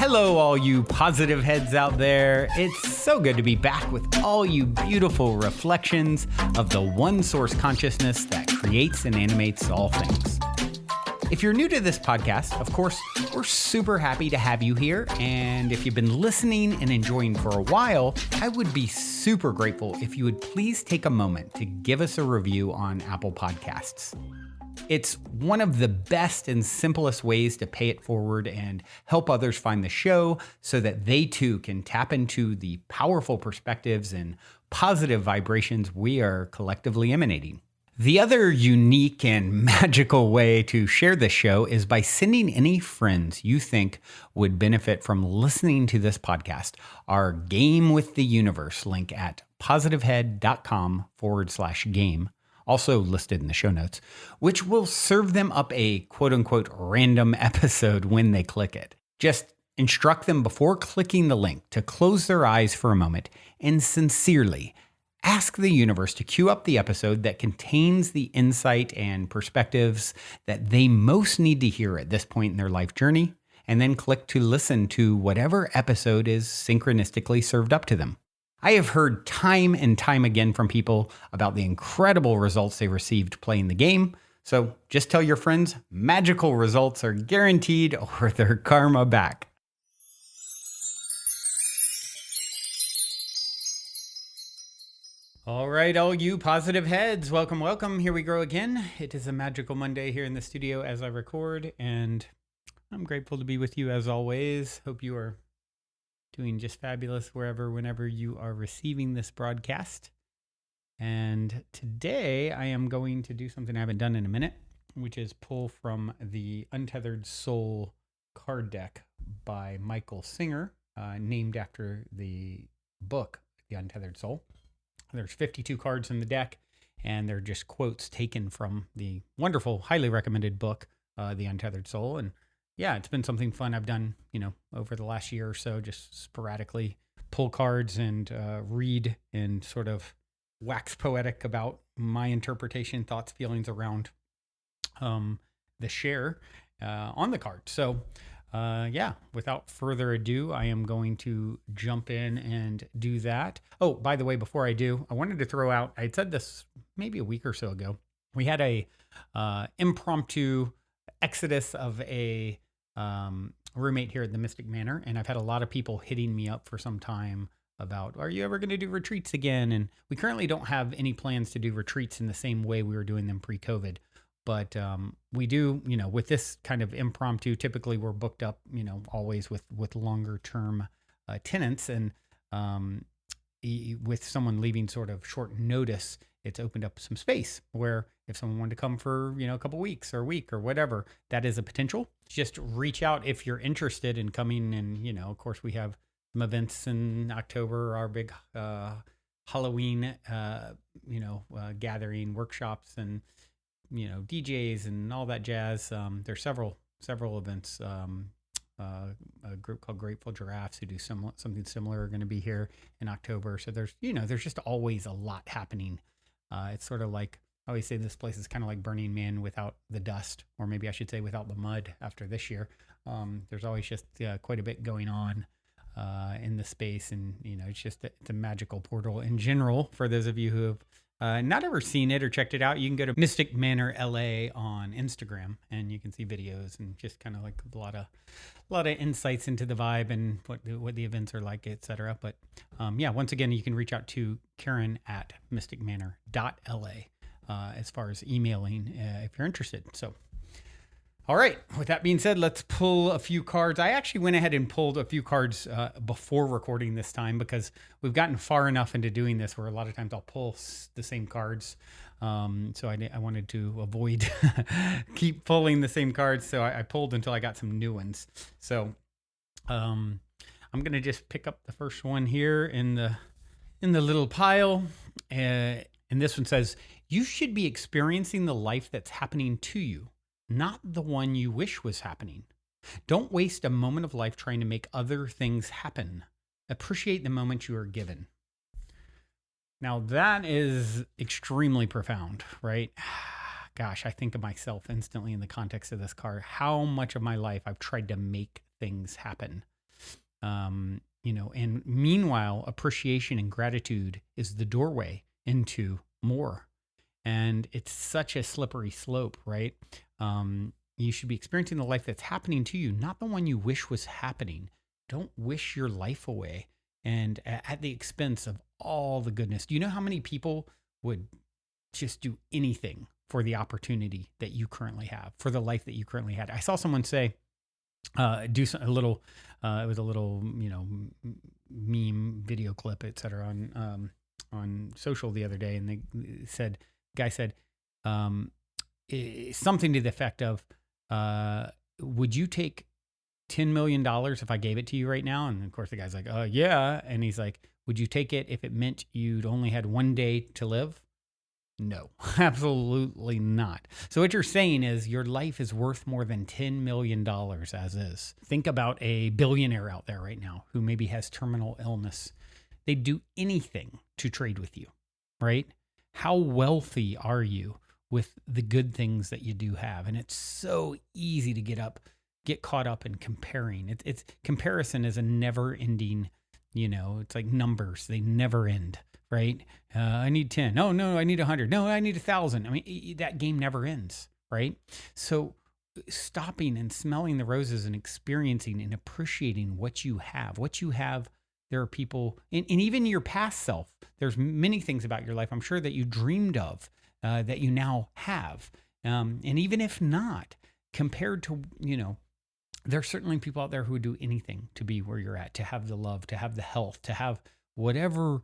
Hello, all you positive heads out there. It's so good to be back with all you beautiful reflections of the one source consciousness that creates and animates all things. If you're new to this podcast, of course, we're super happy to have you here. And if you've been listening and enjoying for a while, I would be super grateful if you would please take a moment to give us a review on Apple Podcasts. It's one of the best and simplest ways to pay it forward and help others find the show so that they too can tap into the powerful perspectives and positive vibrations we are collectively emanating. The other unique and magical way to share this show is by sending any friends you think would benefit from listening to this podcast our Game with the Universe link at positivehead.com/game. Also listed in the show notes, which will serve them up a quote-unquote random episode when they click it. Just instruct them before clicking the link to close their eyes for a moment and sincerely ask the universe to cue up the episode that contains the insight and perspectives that they most need to hear at this point in their life journey, and then click to listen to whatever episode is synchronistically served up to them. I have heard time and time again from people about the incredible results they received playing the game. So just tell your friends magical results are guaranteed or their karma back. All right, all you positive heads, welcome, welcome. Here we go again. It is a magical Monday here in the studio as I record, and I'm grateful to be with you as always. Hope you are doing just fabulous whenever you are receiving this broadcast. And today I am going to do something I haven't done in a minute, which is pull from the Untethered Soul card deck by Michael Singer, named after the book, The Untethered Soul. There's 52 cards in the deck, and they're just quotes taken from the wonderful, highly recommended book, The Untethered Soul. And yeah, it's been something fun I've done, over the last year or so, just sporadically pull cards and read and sort of wax poetic about my interpretation, thoughts, feelings around the share on the card. So without further ado, I am going to jump in and do that. Oh, by the way, before I do, I wanted to throw out, I had said this maybe a week or so ago. We had a impromptu exodus of a roommate here at the Mystic Manor, and I've had a lot of people hitting me up for some time about, are you ever going to do retreats again? And we currently don't have any plans to do retreats in the same way we were doing them pre-COVID. But we do, with this kind of impromptu, typically we're booked up, always with longer term tenants. And with someone leaving sort of short notice, it's opened up some space where if someone wanted to come for, a couple weeks or a week or whatever, that is a potential. Just reach out if you're interested in coming. And, of course, we have some events in October, our big Halloween, gathering, workshops, and DJs and all that jazz. There's several events. A group called Grateful Giraffes who do something similar are going to be here in October. So there's just always a lot happening. It's sort of like, I always say this place is kind of like Burning Man without the dust, or maybe I should say without the mud after this year. There's always just quite a bit going on in the space, and it's a magical portal in general. For those of you who have not ever seen it or checked it out, you can go to Mystic Manor LA on Instagram, and you can see videos and just kind of like a lot of insights into the vibe and what the events are like, etc. But once again, you can reach out to Karen at mysticmanor.la as far as emailing if you're interested. So, all right. With that being said, let's pull a few cards. I actually went ahead and pulled a few cards before recording this time because we've gotten far enough into doing this where a lot of times I'll pull the same cards. So I wanted to avoid keep pulling the same cards. So I pulled until I got some new ones. So I'm going to just pick up the first one here in the little pile. And this one says, you should be experiencing the life that's happening to you, not the one you wish was happening. Don't waste a moment of life trying to make other things happen. Appreciate the moment you are given. Now that is extremely profound, right? Gosh, I think of myself instantly in the context of this card, how much of my life I've tried to make things happen. And meanwhile, appreciation and gratitude is the doorway into more. And it's such a slippery slope, right? You should be experiencing the life that's happening to you, not the one you wish was happening. Don't wish your life away and at the expense of all the goodness. Do you know how many people would just do anything for the opportunity that you currently have, for the life that you currently had? I saw someone say, a little, it was a little, meme video clip, et cetera, on social the other day. And guy said, something to the effect of, would you take $10 million if I gave it to you right now? And of course the guy's like, yeah. And he's like, would you take it if it meant you'd only had one day to live? No, absolutely not. So what you're saying is your life is worth more than $10 million as is. Think about a billionaire out there right now who maybe has terminal illness. They'd do anything to trade with you, right? How wealthy are you with the good things that you do have? And it's so easy to get caught up in comparing. It's comparison is a never ending, it's like numbers. They never end. Right? I need 10. Oh, no, I need 100. No, I need 1,000. I mean, that game never ends, right? So stopping and smelling the roses and experiencing and appreciating what you have. There are people, and even your past self, there's many things about your life I'm sure that you dreamed of that you now have. And even if not, compared to, there are certainly people out there who would do anything to be where you're at, to have the love, to have the health, to have whatever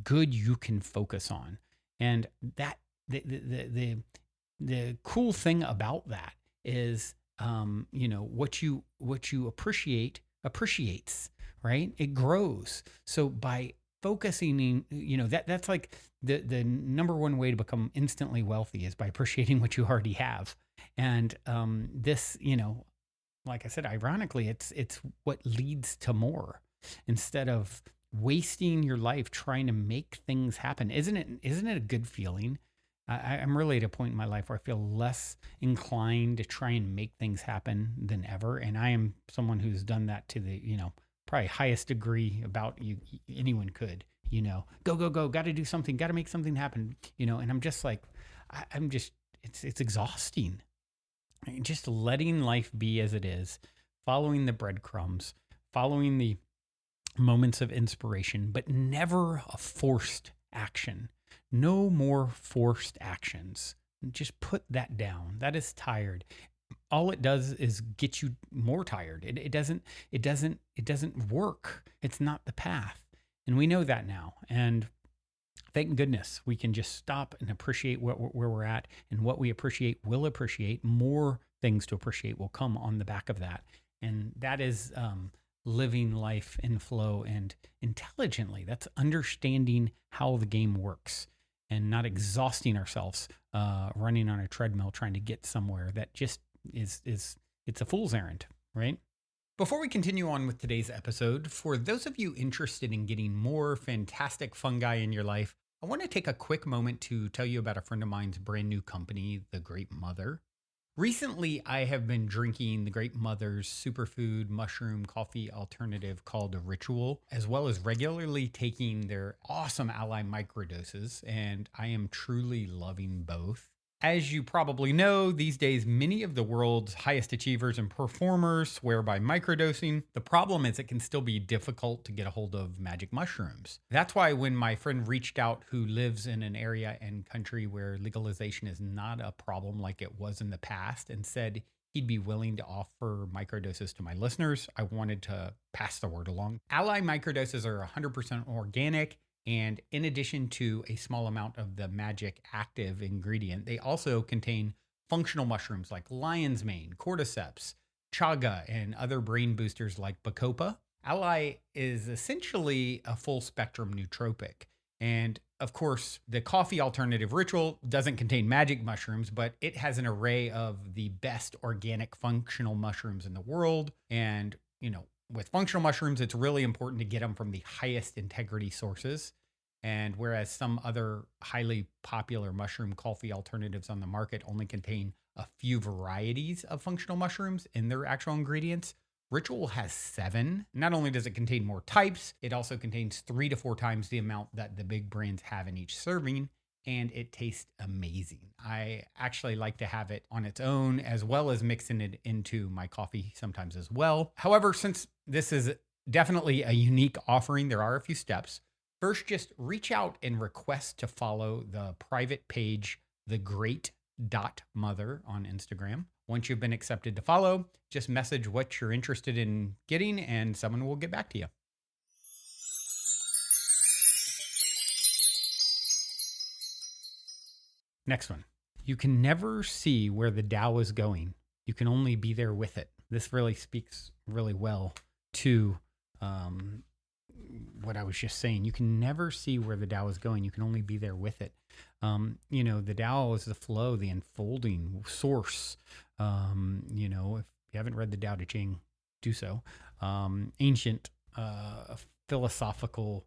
good you can focus on. And that the cool thing about that is what you appreciates, right? It grows. So by focusing that's like the number one way to become instantly wealthy is by appreciating what you already have. And this, like I said, ironically, it's what leads to more instead of wasting your life trying to make things happen. Isn't it a good feeling? I'm really at a point in my life where I feel less inclined to try and make things happen than ever. And I am someone who's done that to the, probably highest degree about anyone could, go, got to do something, got to make something happen, and I'm just like, it's exhausting. Just letting life be as it is, following the breadcrumbs, following the moments of inspiration, but never a forced action. No more forced actions. Just put that down. That is tired. All it does is get you more tired. It doesn't work. It's not the path. And we know that now. And thank goodness we can just stop and appreciate where we're at, and what we appreciate will appreciate. More things to appreciate will come on the back of that. And that is, living life in flow and intelligently. That's understanding how the game works and not exhausting ourselves running on a treadmill trying to get somewhere that just it's a fool's errand, right? Before we continue on with today's episode, for those of you interested in getting more fantastic fungi in your life, I want to take a quick moment to tell you about a friend of mine's brand new company, The Great Mother. Recently, I have been drinking the Great Mother's superfood mushroom coffee alternative called Ritual, as well as regularly taking their awesome Ally microdoses, and I am truly loving both. As you probably know, these days, many of the world's highest achievers and performers swear by microdosing. The problem is it can still be difficult to get a hold of magic mushrooms. That's why when my friend reached out, who lives in an area and country where legalization is not a problem like it was in the past, and said he'd be willing to offer microdoses to my listeners, I wanted to pass the word along. Ally microdoses are 100% organic. And in addition to a small amount of the magic active ingredient, they also contain functional mushrooms like lion's mane, cordyceps, chaga, and other brain boosters like bacopa. Ally is essentially a full spectrum nootropic. And of course, the coffee alternative Ritual doesn't contain magic mushrooms, but it has an array of the best organic functional mushrooms in the world. And, with functional mushrooms, it's really important to get them from the highest integrity sources. And whereas some other highly popular mushroom coffee alternatives on the market only contain a few varieties of functional mushrooms in their actual ingredients, Ritual has 7. Not only does it contain more types, it also contains 3 to 4 times the amount that the big brands have in each serving, and it tastes amazing. I actually like to have it on its own as well as mixing it into my coffee sometimes as well. However, since this is definitely a unique offering, there are a few steps. First, just reach out and request to follow the private page, The Great Mother on Instagram. Once you've been accepted to follow, just message what you're interested in getting and someone will get back to you. Next one. You can never see where the Tao is going. You can only be there with it. This really speaks really well to what I was just saying. You can never see where the Tao is going. You can only be there with it. The Tao is the flow, the unfolding source. If you haven't read the Tao Te Ching, do so. Ancient philosophical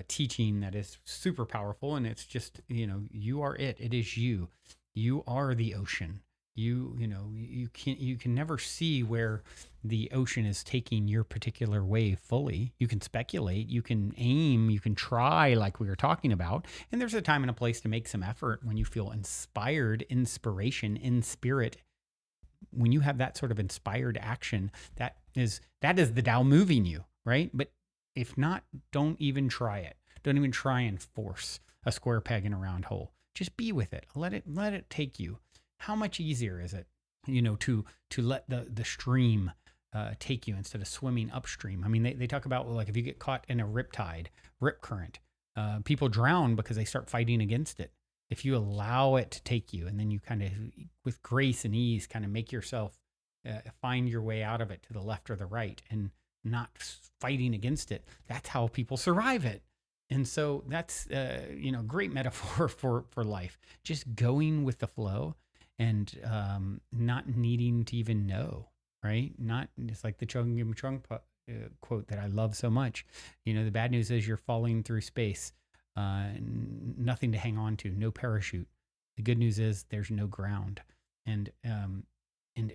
teaching that is super powerful, and it's just you are it. It is you. You are the ocean. You can never see where the ocean is taking your particular wave fully. You can speculate, you can aim, you can try, like we were talking about. And there's a time and a place to make some effort when you feel inspiration in spirit. When you have that sort of inspired action, that is the Tao moving you, right? But if not, don't even try it. Don't even try and force a square peg in a round hole. Just be with it. Let it take you. How much easier is it, to let the stream take you instead of swimming upstream? I mean, they talk about, like, if you get caught in a rip current, people drown because they start fighting against it. If you allow it to take you, and then you kind of, with grace and ease, kind of make yourself find your way out of it to the left or the right, and not fighting against it, that's how people survive it. And so that's great metaphor for life. Just going with the flow. And not needing to even know, right? It's like the Chung quote that I love so much. The bad news is you're falling through space, nothing to hang on to, no parachute. The good news is there's no ground, and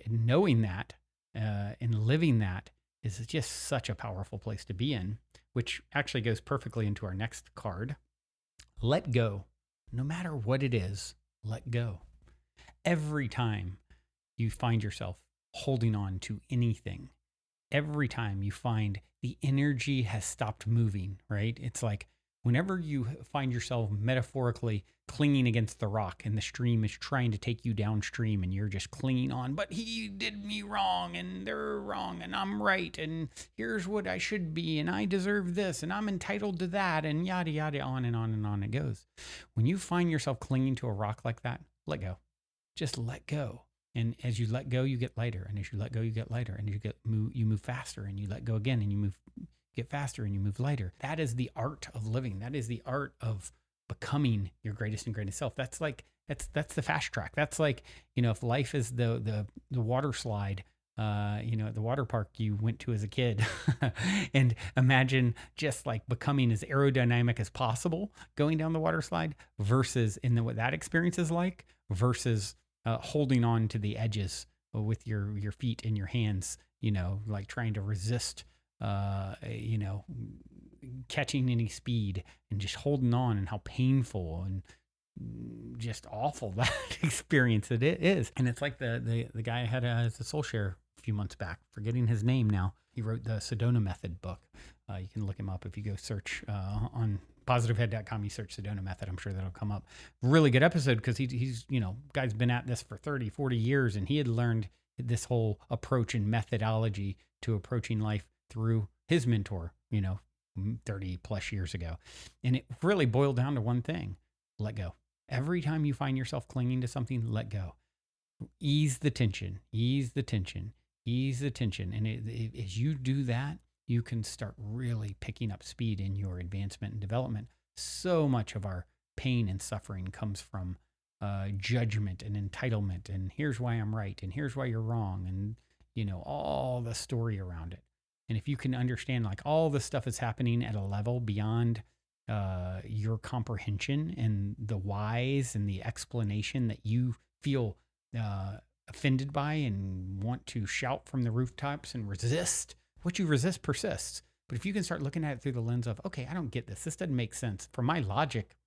knowing that and living that is just such a powerful place to be in, which actually goes perfectly into our next card. Let go, no matter what it is. Let go. Every time you find yourself holding on to anything, every time you find the energy has stopped moving, right? It's like whenever you find yourself metaphorically clinging against the rock and the stream is trying to take you downstream and you're just clinging on, but he did me wrong and they're wrong and I'm right and here's what I should be and I deserve this and I'm entitled to that and yada, yada, on and on and on it goes. When you find yourself clinging to a rock like that, let go. Just let go. And as you let go, you get lighter. And as you let go, you get lighter. And you move faster. And you let go again. And you get faster. And you move lighter. That is the art of living. That is the art of becoming your greatest and greatest self. That's the fast track. That's like, if life is the water slide, at the water park you went to as a kid, and imagine just like becoming as aerodynamic as possible going down the water slide versus what that experience is like versus holding on to the edges with your feet and your hands, like trying to resist, catching any speed and just holding on, and how painful and just awful that experience it is. And it's like the guy I had as a soul share a few months back, forgetting his name now. He wrote the Sedona Method book. You can look him up if you go search on positivehead.com. You search Sedona Method. I'm sure that'll come up. Really good episode because he's guy's been at this for 30, 40 years, and he had learned this whole approach and methodology to approaching life through his mentor, 30 plus years ago. And it really boiled down to one thing: let go. Every time you find yourself clinging to something, let go. Ease the tension. And as you do that, you can start really picking up speed in your advancement and development. So much of our pain and suffering comes from judgment and entitlement. And here's why I'm right. And here's why you're wrong. And, all the story around it. And if you can understand, like, all this stuff is happening at a level beyond your comprehension and the whys and the explanation that you feel offended by and want to shout from the rooftops and resist, what you resist persists. But if you can start looking at it through the lens of, okay, I don't get this. This doesn't make sense. For my logic,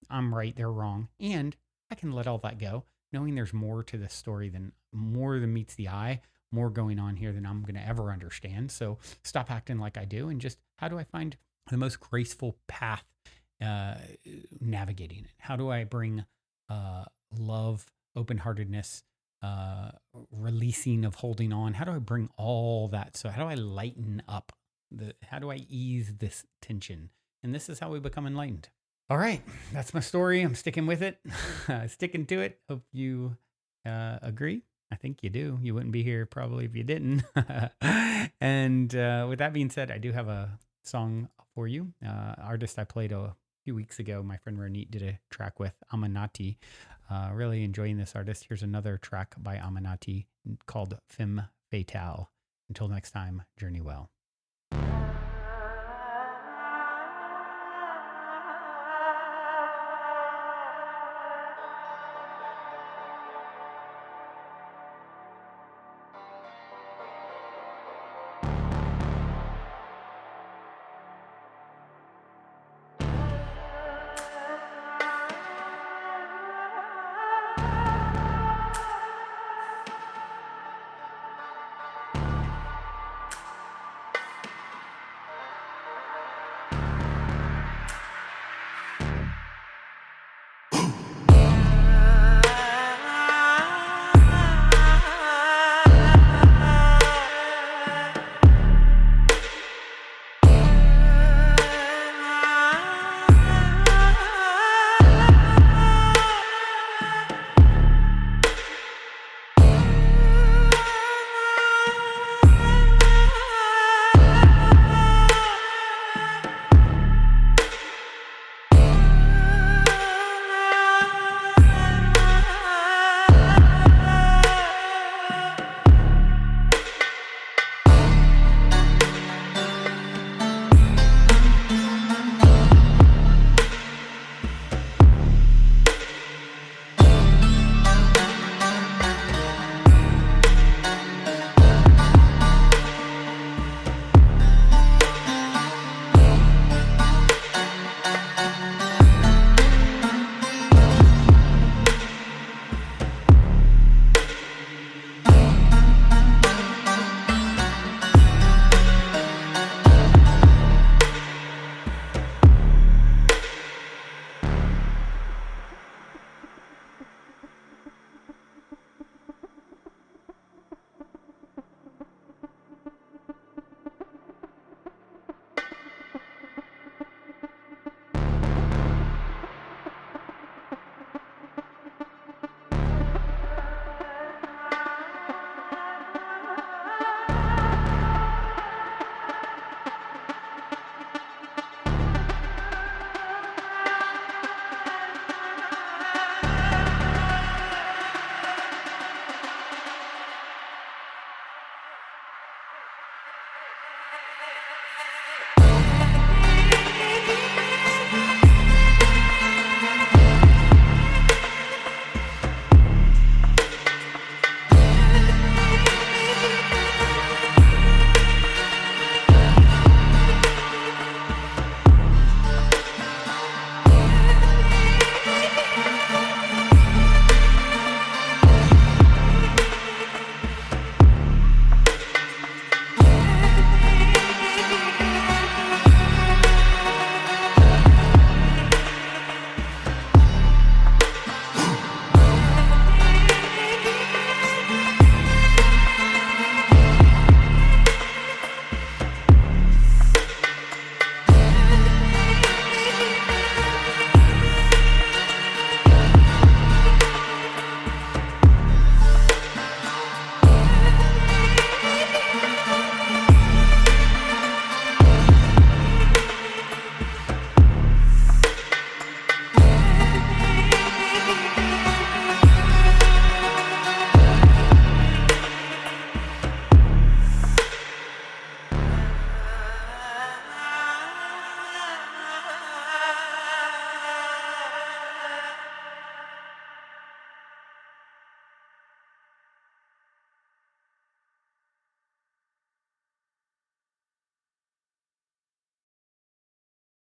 I'm right, they're wrong. And I can let all that go, knowing there's more to this story than meets the eye, more going on here than I'm going to ever understand. So stop acting like I do and just, how do I find the most graceful path navigating it? How do I bring love, open-heartedness, releasing of holding on? How do I bring all that? So how do I lighten up how do I ease this tension? And this is how we become enlightened. All right, that's my story. I'm sticking with it, sticking to it. Hope you agree. I think you do. You wouldn't be here probably if you didn't. And with that being said, I do have a song for you. Artist I played a few weeks ago, my friend Ronit did a track with Aminati. Really enjoying this artist. Here's another track by Aminati called Femme Fatale. Until next time, journey well.